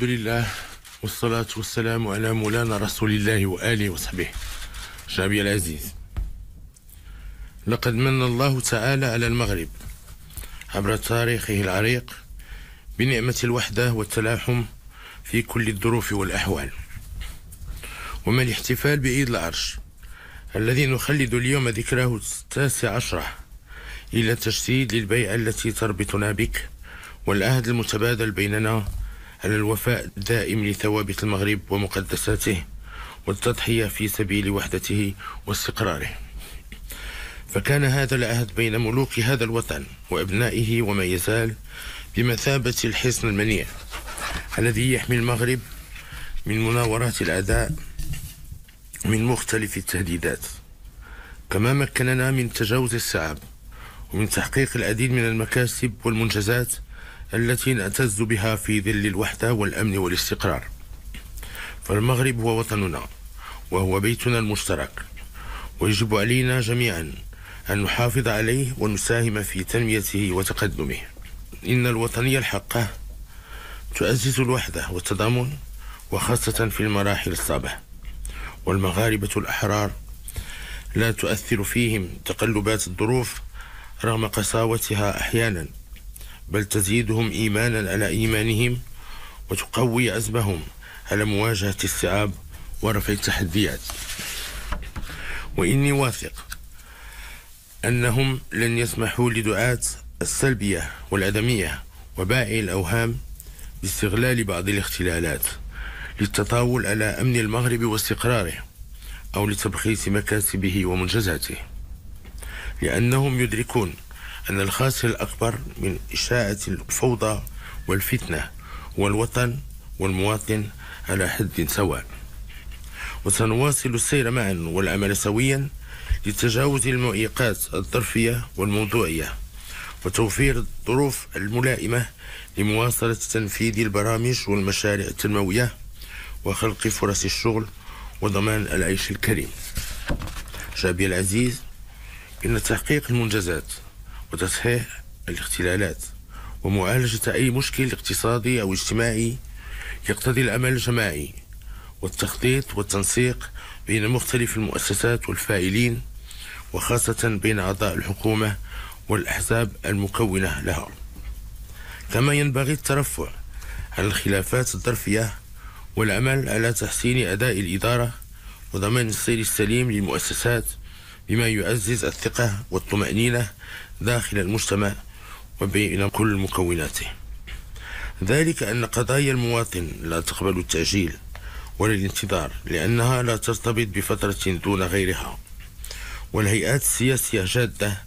لله والصلاة والسلام على مولانا رسول الله وآله وصحبه. شعبي العزيز، لقد من الله تعالى على المغرب عبر تاريخه العريق بنعمة الوحدة والتلاحم في كل الظروف والأحوال، وما الاحتفال بعيد العرش الذي نخلد اليوم ذكراه 19 إلى تجسيد للبيعة التي تربطنا بك والعهد المتبادل بيننا على الوفاء الدائم لثوابت المغرب ومقدساته والتضحية في سبيل وحدته واستقراره. فكان هذا العهد بين ملوك هذا الوطن وأبنائه وما يزال بمثابة الحصن المنيع الذي يحمي المغرب من مناورات الأعداء من مختلف التهديدات، كما مكننا من تجاوز الصعاب ومن تحقيق العديد من المكاسب والمنجزات التي نعتز بها في ظل الوحدة والأمن والاستقرار. فالمغرب هو وطننا وهو بيتنا المشترك، ويجب علينا جميعا أن نحافظ عليه ونساهم في تنميته وتقدمه. إن الوطنية الحقة تعزز الوحدة والتضامن، وخاصة في المراحل الصعبة، والمغاربة الأحرار لا تؤثر فيهم تقلبات الظروف رغم قساوتها أحيانا، بل تزيدهم إيمانا على إيمانهم وتقوي عزمهم على مواجهة الصعاب ورفع التحديات. وإني واثق أنهم لن يسمحوا لدعاة السلبية والعدمية وبائعي الأوهام باستغلال بعض الاختلالات للتطاول على أمن المغرب واستقراره أو لتبخيس مكاسبه ومنجزاته، لأنهم يدركون أن الخاسر الأكبر من إشاعة الفوضى والفتنة هو الوطن والمواطن على حد سواء. وسنواصل السير معا والعمل سويا لتجاوز المعيقات الظرفية والموضوعية وتوفير الظروف الملائمة لمواصلة تنفيذ البرامج والمشاريع التنموية وخلق فرص الشغل وضمان العيش الكريم. شعبي العزيز، إن تحقيق المنجزات وتصحيح الاختلالات ومعالجة أي مشكل اقتصادي أو اجتماعي يقتضي العمل الجماعي والتخطيط والتنسيق بين مختلف المؤسسات والفاعلين، وخاصة بين أعضاء الحكومة والأحزاب المكونة لها. كما ينبغي الترفع عن الخلافات الظرفية والعمل على تحسين أداء الإدارة وضمان السير السليم للمؤسسات بما يعزز الثقة والطمأنينة داخل المجتمع وبين كل مكوناته. ذلك أن قضايا المواطن لا تقبل التأجيل ولا الانتظار، لأنها لا ترتبط بفترة دون غيرها، والهيئات السياسية جادة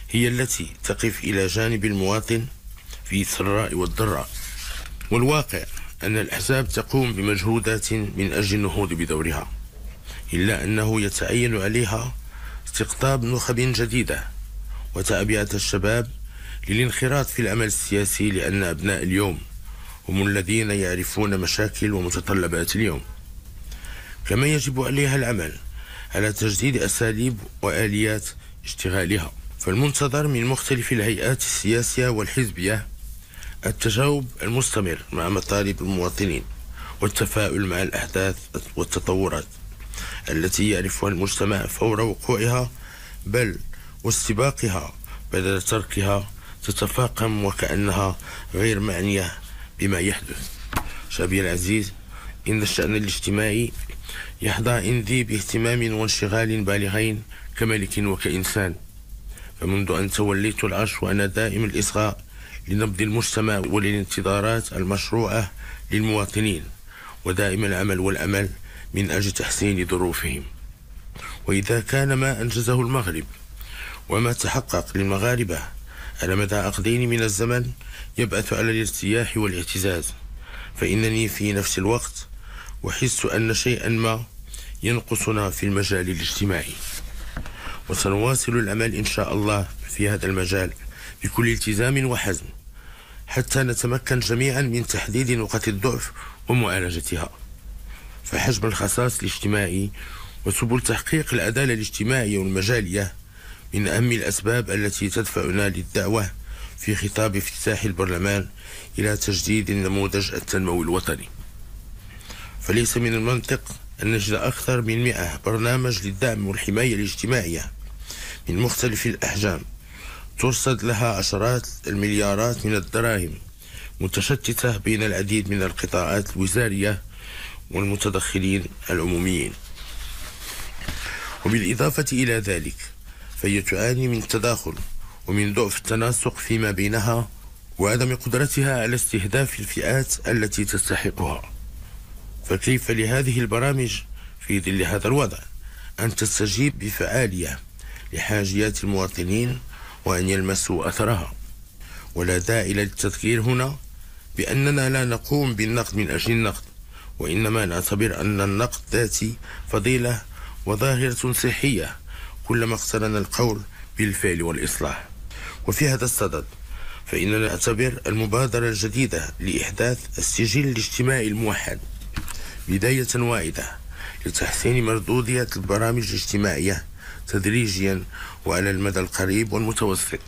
هي التي تقف إلى جانب المواطن في السراء والضراء. والواقع أن الأحزاب تقوم بمجهودات من أجل النهوض بدورها، إلا أنه يتعين عليها استقطاب نخب جديدة وتعبئة الشباب للانخراط في العمل السياسي، لأن أبناء اليوم هم الذين يعرفون مشاكل ومتطلبات اليوم. كما يجب عليها العمل على تجديد أساليب وآليات اشتغالها. فالمنتظر من مختلف الهيئات السياسية والحزبية التجاوب المستمر مع مطالب المواطنين والتفاؤل مع الأحداث والتطورات التي يعرفها المجتمع فور وقوعها، بل واستباقها بدل تركها تتفاقم وكأنها غير معنية بما يحدث. شعبي العزيز، إن الشأن الاجتماعي يحظى عندي باهتمام وانشغال بالغين كملك وكإنسان، فمنذ أن توليت العرش وأنا دائم الإصغاء لنبض المجتمع وللانتظارات المشروعة للمواطنين، ودائم العمل والأمل من أجل تحسين ظروفهم. وإذا كان ما أنجزه المغرب وما تحقق للمغاربة على مدى عقدين من الزمن يبعث على الارتياح والاعتزاز، فإنني في نفس الوقت أحس أن شيئا ما ينقصنا في المجال الاجتماعي، وسنواصل العمل إن شاء الله في هذا المجال بكل التزام وحزم حتى نتمكن جميعا من تحديد نقاط الضعف ومعالجتها. فحجم الخصاص الاجتماعي وسبل تحقيق العدالة الاجتماعية والمجالية من أهم الأسباب التي تدفعنا للدعوة في خطاب افتتاح البرلمان إلى تجديد النموذج التنموي الوطني. فليس من المنطق أن نجد أكثر من 100 برنامج للدعم والحماية الاجتماعية من مختلف الأحجام ترصد لها عشرات المليارات من الدراهم متشتتة بين العديد من القطاعات الوزارية والمتدخلين العموميين. وبالإضافة إلى ذلك فهي تعاني من التداخل ومن ضعف التناسق فيما بينها وعدم قدرتها على استهداف الفئات التي تستحقها. فكيف لهذه البرامج في ظل هذا الوضع أن تستجيب بفعالية لحاجيات المواطنين وأن يلمسوا أثرها؟ ولا داعي للتذكير هنا بأننا لا نقوم بالنقد من أجل النقد، وإنما نعتبر أن النقد ذاتي فضيلة وظاهرة صحية كلما اقترن القول بالفعل والإصلاح. وفي هذا الصدد فإننا نعتبر المبادرة الجديدة لإحداث السجل الاجتماعي الموحد بداية واعدة لتحسين مردودية البرامج الاجتماعية تدريجيا وعلى المدى القريب والمتوسط،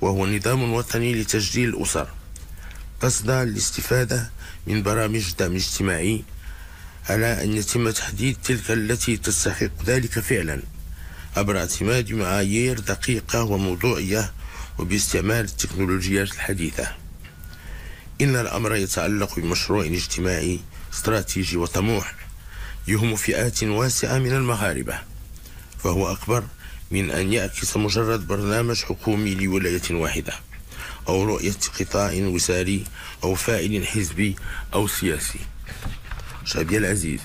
وهو نظام وطني لتسجيل الأسر قصد الاستفادة من برامج دعم اجتماعي على أن يتم تحديد تلك التي تستحق ذلك فعلا عبر اعتماد معايير دقيقة وموضوعية وباستعمال التكنولوجيات الحديثة. إن الأمر يتعلق بمشروع اجتماعي استراتيجي وطموح يهم فئات واسعة من المغاربة، فهو أكبر من أن يعكس مجرد برنامج حكومي لولاية واحدة أو رؤية قطاع وزاري أو فاعل حزبي أو سياسي. شعبي العزيز،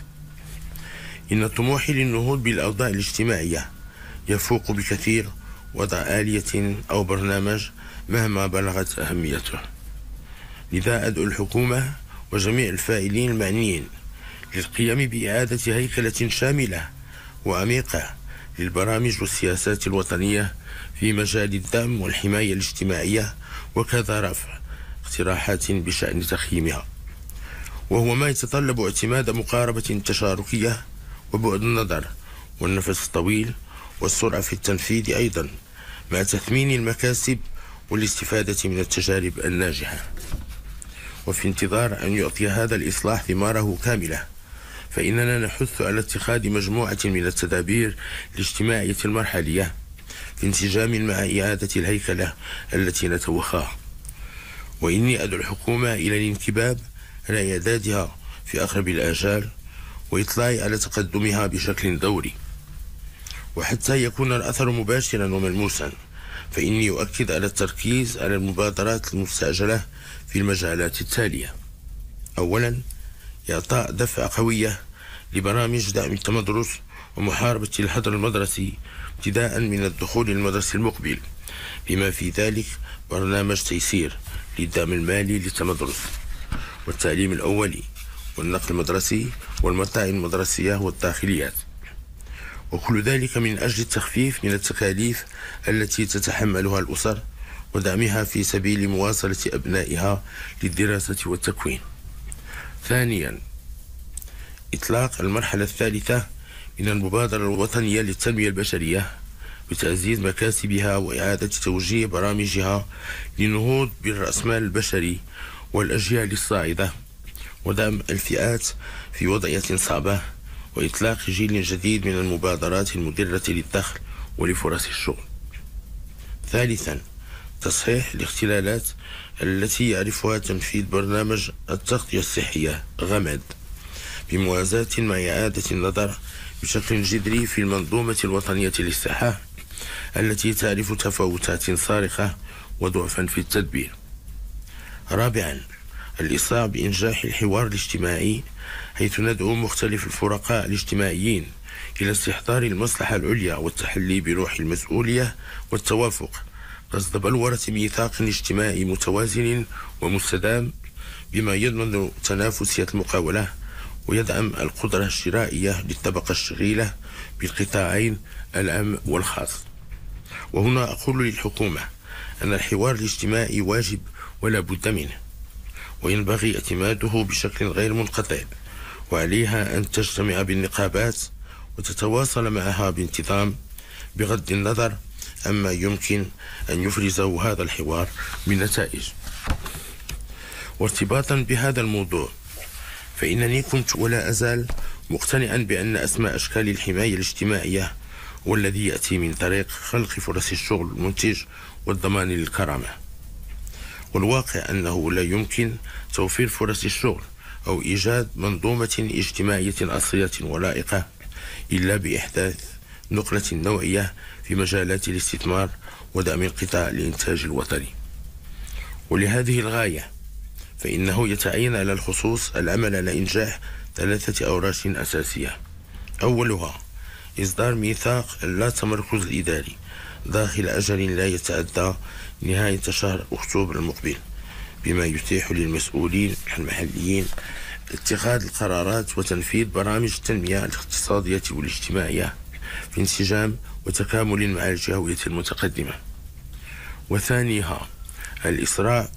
إن طموحي للنهوض بالأوضاع الاجتماعية يفوق بكثير وضع آلية أو برنامج مهما بلغت أهميته. لذا أدعو الحكومة وجميع الفاعلين المعنيين للقيام بإعادة هيكلة شاملة وعميقة للبرامج والسياسات الوطنية في مجال الدعم والحماية الاجتماعية، وكذا رفع اقتراحات بشأن تقييمها، وهو ما يتطلب اعتماد مقاربة تشاركية وبعد النظر والنفس الطويل والسرعة في التنفيذ أيضا، مع تثمين المكاسب والاستفادة من التجارب الناجحة. وفي انتظار أن يعطي هذا الإصلاح ثماره كاملة، فإننا نحث على اتخاذ مجموعة من التدابير الاجتماعية المرحلية في انسجام مع إعادة الهيكلة التي نتوخاها. وإني أدعو الحكومة إلى الانكباب على إعدادها في أقرب الآجال وإطلاع على تقدمها بشكل دوري، وحتى يكون الأثر مباشرا وملموسا فإني أؤكد على التركيز على المبادرات المستعجلة في المجالات التالية: أولا، إعطاء دفعة قوية لبرامج دعم التمدرس ومحاربة الحظر المدرسي ابتداء من الدخول المدرسي المقبل، بما في ذلك برنامج تيسير للدعم المالي للتمدرس والتعليم الأولي والنقل المدرسي والمطاعم المدرسية والداخليات، وكل ذلك من أجل التخفيف من التكاليف التي تتحملها الأسر ودعمها في سبيل مواصلة أبنائها للدراسة والتكوين. ثانيا، إطلاق المرحلة الثالثة من المبادرة الوطنية للتنمية البشرية بتعزيز مكاسبها وإعادة توجيه برامجها للنهوض بالرأسمال البشري والأجيال الصاعدة ودعم الفئات في وضعية صعبة وإطلاق جيل جديد من المبادرات المدرة للدخل ولفرص الشغل. ثالثا، تصحيح الاختلالات التي يعرفها تنفيذ برنامج التغطية الصحية غمد بموازاة مع إعادة النظر بشكل جذري في المنظومة الوطنية للصحة التي تعرف تفاوتات صارخة وضعفا في التدبير. رابعا، الإسراع بإنجاح الحوار الاجتماعي، حيث ندعو مختلف الفرقاء الاجتماعيين إلى استحضار المصلحة العليا والتحلي بروح المسؤولية والتوافق قصد بلورة ميثاق اجتماعي متوازن ومستدام بما يضمن تنافسية المقاولة ويدعم القدرة الشرائية للطبقة الشغيلة بالقطاعين العام والخاص. وهنا أقول للحكومة أن الحوار الاجتماعي واجب ولا بد منه، وينبغي اعتماده بشكل غير منقطع، وعليها أن تجتمع بالنقابات وتتواصل معها بانتظام بغض النظر عما يمكن أن يفرزه هذا الحوار من نتائج. وارتباطا بهذا الموضوع، فإنني كنت ولا أزال مقتنعا بأن أسمى أشكال الحماية الاجتماعية والذي يأتي من طريق خلق فرص الشغل المنتج والضمان للكرامة. والواقع أنه لا يمكن توفير فرص الشغل أو إيجاد منظومة اجتماعية أصلية ولائقة إلا بإحداث نقلة نوعية في مجالات الاستثمار ودعم القطاع الإنتاج الوطني. ولهذه الغاية فإنه يتعين على الخصوص العمل على إنجاح 3 أوراش أساسية. أولها إصدار ميثاق اللا تمركز الإداري داخل أجل لا يتعدى نهاية شهر أكتوبر المقبل، بما يتيح للمسؤولين المحليين اتخاذ القرارات وتنفيذ برامج التنمية الاقتصادية والاجتماعية في انسجام وتكامل مع الجهوية المتقدمة. وثانيها الإسراع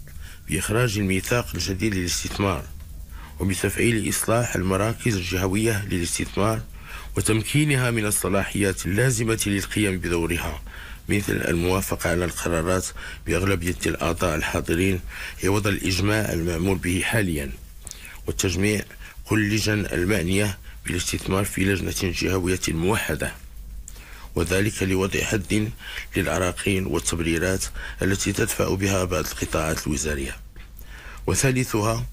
بإخراج الميثاق الجديد للاستثمار وبتفعيل إصلاح المراكز الجهوية للاستثمار وتمكينها من الصلاحيات اللازمة للقيام بدورها، مثل الموافقة على القرارات بأغلبية الأعضاء الحاضرين عوض الإجماع المعمول به حاليا، وتجميع كل اللجان المعنية بالاستثمار في لجنة جهوية موحدة، وذلك لوضع حد للعراقيل والتبريرات التي تدفع بها بعض القطاعات الوزارية. وثالثها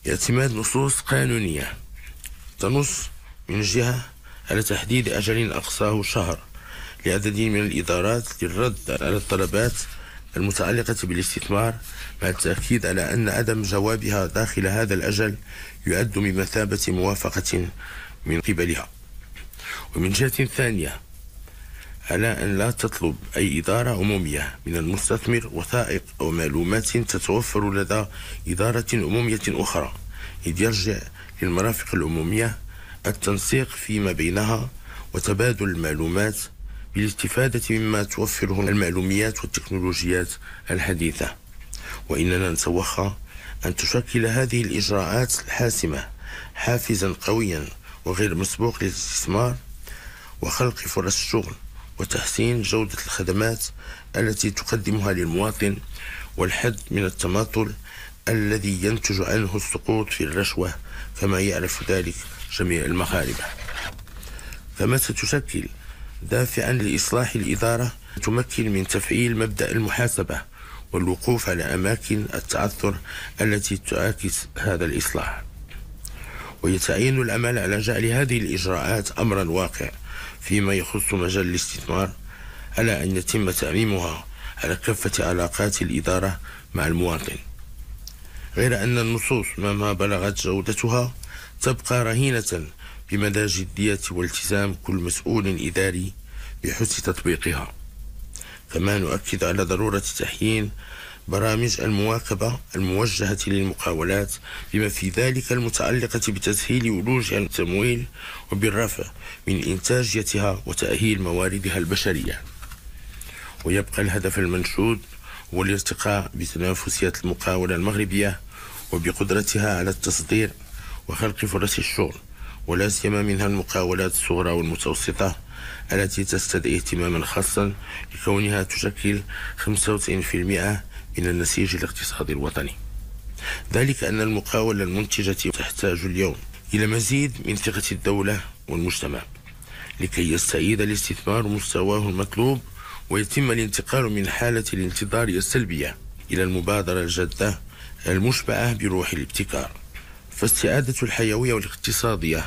اعتماد نصوص قانونية تنص من جهة على تحديد أجل أقصاه شهر لعدد من الإدارات للرد على الطلبات المتعلقة بالاستثمار، مع التأكيد على أن عدم جوابها داخل هذا الأجل يعد بمثابة موافقة من قبلها. ومن جهة ثانية على أن لا تطلب أي إدارة عمومية من المستثمر وثائق أو معلومات تتوفر لدى إدارة عمومية أخرى، إذ يرجع للمرافق العمومية التنسيق فيما بينها وتبادل المعلومات بالاستفادة مما توفره المعلوميات والتكنولوجيات الحديثة. وإننا نتوخى أن تشكل هذه الإجراءات الحاسمة حافزا قويا وغير مسبوق للاستثمار وخلق فرص الشغل وتحسين جودة الخدمات التي تقدمها للمواطن، والحد من التماطل الذي ينتج عنه السقوط في الرشوة كما يعرف ذلك جميع المغاربة. كما ستشكل دافعا لإصلاح الإدارة تمكن من تفعيل مبدأ المحاسبة والوقوف على أماكن التعثر التي تعاكس هذا الإصلاح. ويتعين العمل على جعل هذه الإجراءات أمرا واقع فيما يخص مجال الاستثمار، على أن يتم تعميمها على كافة علاقات الإدارة مع المواطن، غير أن النصوص مهما بلغت جودتها تبقى رهينة بمدى جدية والتزام كل مسؤول إداري بحسن تطبيقها. كما نؤكد على ضرورة تحيين برامج المواكبة الموجهة للمقاولات بما في ذلك المتعلقة بتسهيل ولوج التمويل وبالرفع من إنتاجيتها وتأهيل مواردها البشرية. ويبقى الهدف المنشود هو الارتقاء بتنافسية المقاولة المغربية وبقدرتها على التصدير وخلق فرص الشغل، ولا سيما منها المقاولات الصغرى والمتوسطة التي تستدعي اهتماما خاصا لكونها تشكل 95% من النسيج الاقتصادي الوطني. ذلك أن المقاولة المنتجة تحتاج اليوم إلى مزيد من ثقة الدولة والمجتمع لكي يستعيد الاستثمار مستواه المطلوب ويتم الانتقال من حالة الانتظار السلبية إلى المبادرة الجادة المشبعة بروح الابتكار. فاستعادة الحيوية والاقتصادية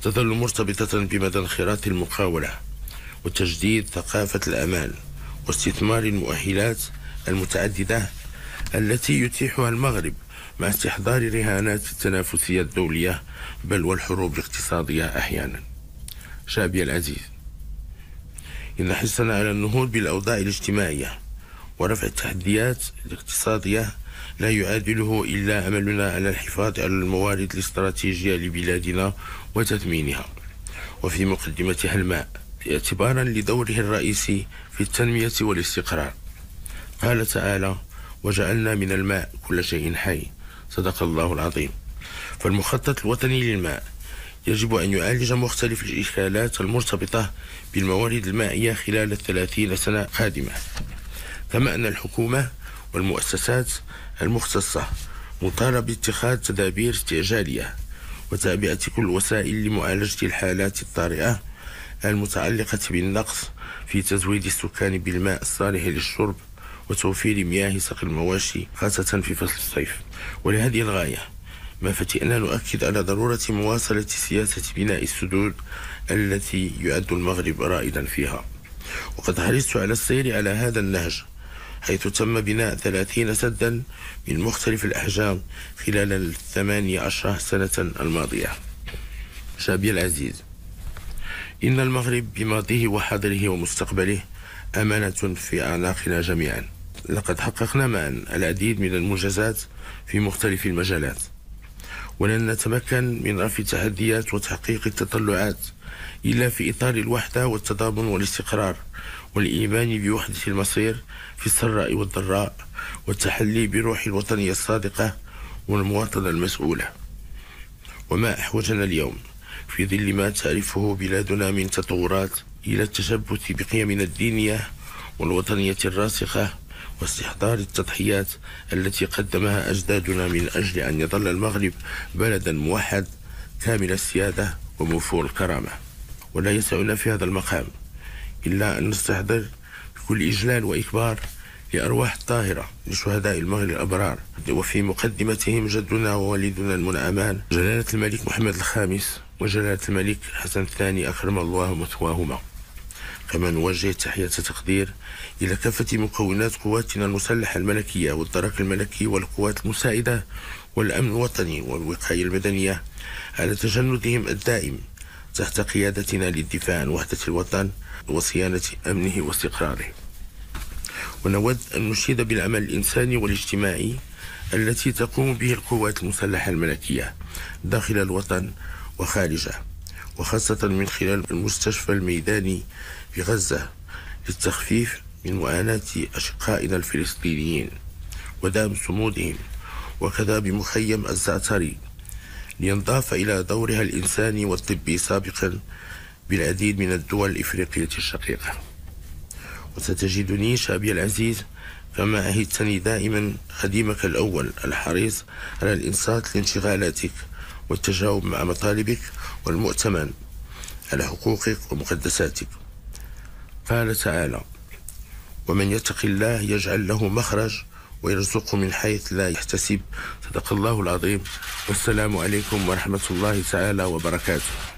تظل مرتبطة بمدى انخراط المقاولة وتجديد ثقافة الأمان واستثمار المؤهلات المتعددة التي يتيحها المغرب مع استحضار رهانات التنافسية الدولية بل والحروب الاقتصادية أحيانا. شعبي العزيز، إن حرصنا على النهوض بالأوضاع الاجتماعية ورفع التحديات الاقتصادية لا يعادله إلا عملنا على الحفاظ على الموارد الاستراتيجية لبلادنا وتثمينها، وفي مقدمتها الماء، اعتبارا لدوره الرئيسي في التنمية والاستقرار. قال تعالى: وجعلنا من الماء كل شيء حي. صدق الله العظيم. فالمخطط الوطني للماء يجب أن يعالج مختلف الإشكالات المرتبطة بالموارد المائية خلال 30 سنة قادمة. كما أن الحكومة والمؤسسات المختصة مطالبة باتخاذ تدابير استعجالية وتعبئة كل الوسائل لمعالجة الحالات الطارئة المتعلقة بالنقص في تزويد السكان بالماء الصالح للشرب وتوفير مياه سقي المواشي خاصة في فصل الصيف. ولهذه الغاية ما فتئنا نؤكد على ضرورة مواصلة سياسة بناء السدود التي يعد المغرب رائدا فيها، وقد حرصت على السير على هذا النهج، حيث تم بناء 30 سدا من مختلف الأحجام خلال 18 سنة الماضية. شعبي العزيز، إن المغرب بماضيه وحاضره ومستقبله أمانة في أعناقنا جميعا. لقد حققنا معا العديد من المنجزات في مختلف المجالات، ولن نتمكن من رفع التحديات وتحقيق التطلعات إلا في إطار الوحدة والتضامن والاستقرار والإيمان بوحدة المصير في السراء والضراء، والتحلي بروح الوطنية الصادقة والمواطنة المسؤولة. وما أحوجنا اليوم في ظل ما تعرفه بلادنا من تطورات إلى التشبث بقيمنا الدينية والوطنية الراسخة واستحضار التضحيات التي قدمها أجدادنا من أجل أن يظل المغرب بلدا موحد كامل السيادة وموفور الكرامة. ولا يسعنا في هذا المقام إلا أن نستحضر بكل إجلال وإكبار لأرواح الطاهرة لشهداء المغرب الأبرار، وفي مقدمتهم جدنا ووالدنا المنعمان جلالة الملك محمد الخامس وجلالة الملك حسن الثاني أكرم الله مثواهما. كما نوجه تحية تقدير إلى كافة مكونات قواتنا المسلحة الملكية والدرك الملكي والقوات المساعدة والأمن الوطني والوقاية المدنية على تجندهم الدائم تحت قيادتنا للدفاع عن وحدة الوطن وصيانة أمنه واستقراره. ونود أن نشيد بالعمل الإنساني والاجتماعي التي تقوم به القوات المسلحة الملكية داخل الوطن وخارجه، وخاصة من خلال المستشفى الميداني في غزة للتخفيف من معاناة أشقائنا الفلسطينيين ودعم صمودهم، وكذا بمخيم الزعتري لينضاف إلى دورها الإنساني والطبي سابقا بالعديد من الدول الإفريقية الشقيقة. وستجدني شعبي العزيز كما عهدتني دائما خديمك الأول الحريص على الإنصات لانشغالاتك والتجاوب مع مطالبك والمؤتمن على حقوقك ومقدساتك. قال تعالى: ومن يتق الله يجعل له مخرج ويرزقه من حيث لا يحتسب. صدق الله العظيم، والسلام عليكم ورحمة الله تعالى وبركاته.